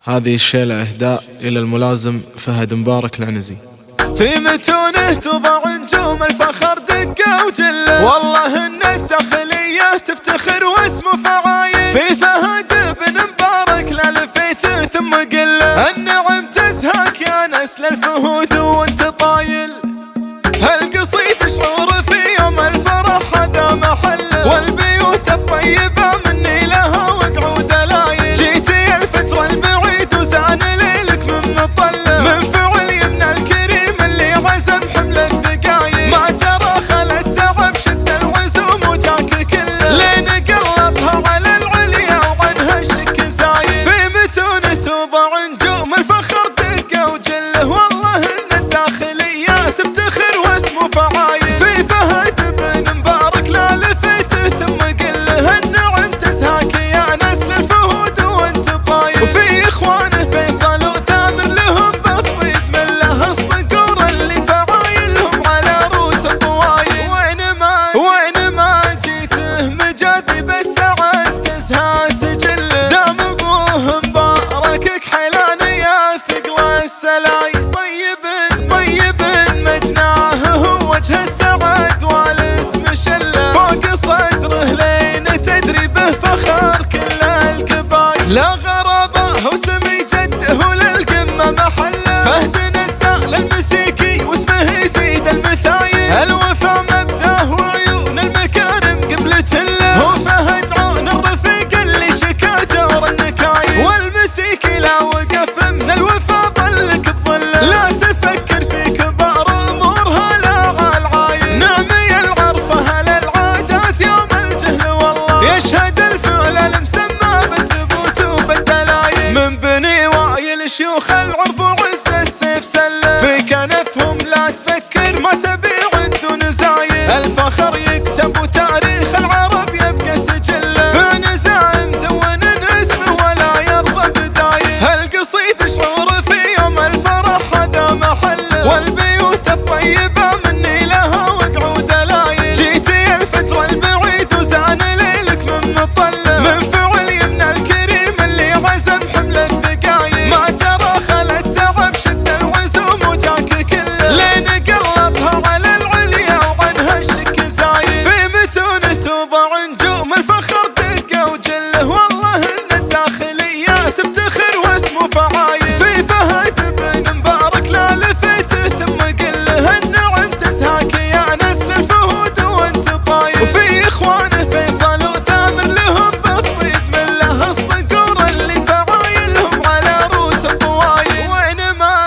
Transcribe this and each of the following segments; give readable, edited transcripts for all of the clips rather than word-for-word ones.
هذه الشيلة إهداء إلى الملازم فهد مبارك العنزي. في متونه تضع نجوم الفخر دقة وجلة، والله إن الداخلية تفتخر واسمه فعايل. في فهد بن مبارك لا لفيت ثم قله، النعم تزهاك يا نسل الفهود وانت طايل. هالقصيد شعور في يوم الفرح هذا محله، والبيوت الطيبة مني لها وقعوا دلايل. جيتي الفترة البعيد وزان ليلك من مطله، من فعل يمن الكريم اللي عزم حمل الثقايل. ما ترى خل التعب شد العزوم وجاك كله، لين قلطها على العليا وعنها الشك زايل. في متونه توضع نجوم الفخر دقة وجله، والله ان الداخلية تفتخر واسمه فعايل. في فهد بن مبارك لا لفيت ثم قله، النعم تزهاك يا نسل الفهود وانت طايل. وفي اخوانه فيصل وثامر لهم بالطيب مله، الصقور اللي فعايلهم على روس الطوايل. وين ما جيته مجابي بالسعد تزهى سجله، دام ابوه مبارك كحيلان يا ثقل السلايل. طيب مجناه هو وجه السعد والاسم شله، فوق صدره لين تدري به فخر كل القبايل. لا غرابه هو سمي جده للقمه محله، فهد نزاه للمسيكي واسمه يزيد المثايل. الوفا مبداه وعيون المكارم قبلة له، هو فهد عون الرفيق اللي شكا جار النكايل. والمسيكي لا وقف من الوفا ظلك بظله، لا تفكر في كبار امورها لا عالعايل. نعمي العرفه للعادات يوم الجهل، والله يشهد الفعل المسمى بالثبوت وبالدلايل. من بني وايل شيوخ العرب وعز السيف سله، في كنفهم لا تفكر ما تبيع الدون زايل. الفخر يكتب وتاريخ العرب يبقى سجله، في نزاع مدون اسمه ولا يرضى بدايل. هالقصيد شعور في يوم الفرح هذا محله، والبيوت الطيبة مني لها وقعوا دلايل. جيتي الفترة البعيد وزان ليلك من مطله، من فعل يمن الكريم اللي عزم حمل الثقايل. ما ترى خل التعب شد العزوم وجاك كله، لين قلطها على العليا وعنها الشك زايل. في متونه توضع نجوم الفخر دقة وجله، والله ان الداخلية تفتخر واسمه فعايل. في فهد بن مبارك لا لفيت ثم قله، النعم تزهاك يا نسل الفهود وانت طايل. وفي اخوانه فيصل وثامر لهم بالطيب مله، الصقور اللي فعايلهم على روس الطوايل.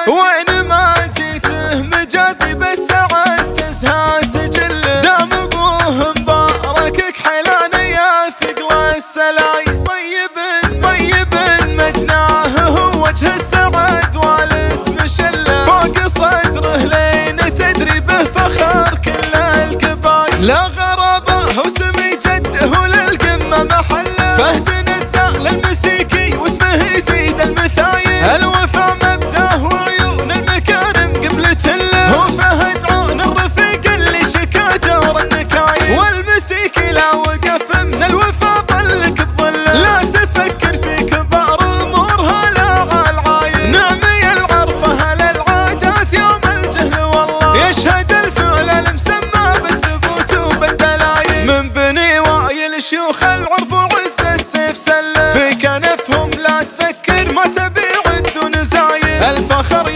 وين ما جيته مجابي بالسعد تزهى سجله، دام ابوه مبارك كحيلان يا ثقل السلايل. طيب مجناه هو وجه السعد والاسم شله، فوق صدره لين تدري به فخر كل القبايل. لا غرابه هو سمي جده للقمه محله، فهد نزاه للمسيكي واسمه يزيد المثايل. الوفا مبداه وعيون المكارم قبلة له، هو فهد عون الرفيق اللي شكا جار النكايل. والمسيكي لا وقف من الوفا ظلك بظله، لا تفكر في كبار امورها لا عالعايل. نعمي العرفه للعادات يوم الجهل، والله يشهد الفعل المسمى بالثبوت وبالدلايل. من بني وايل شيوخ العرب وعز السيف سله، في كنفهم لا تفكر ما تبيع الدون زايل. الفخر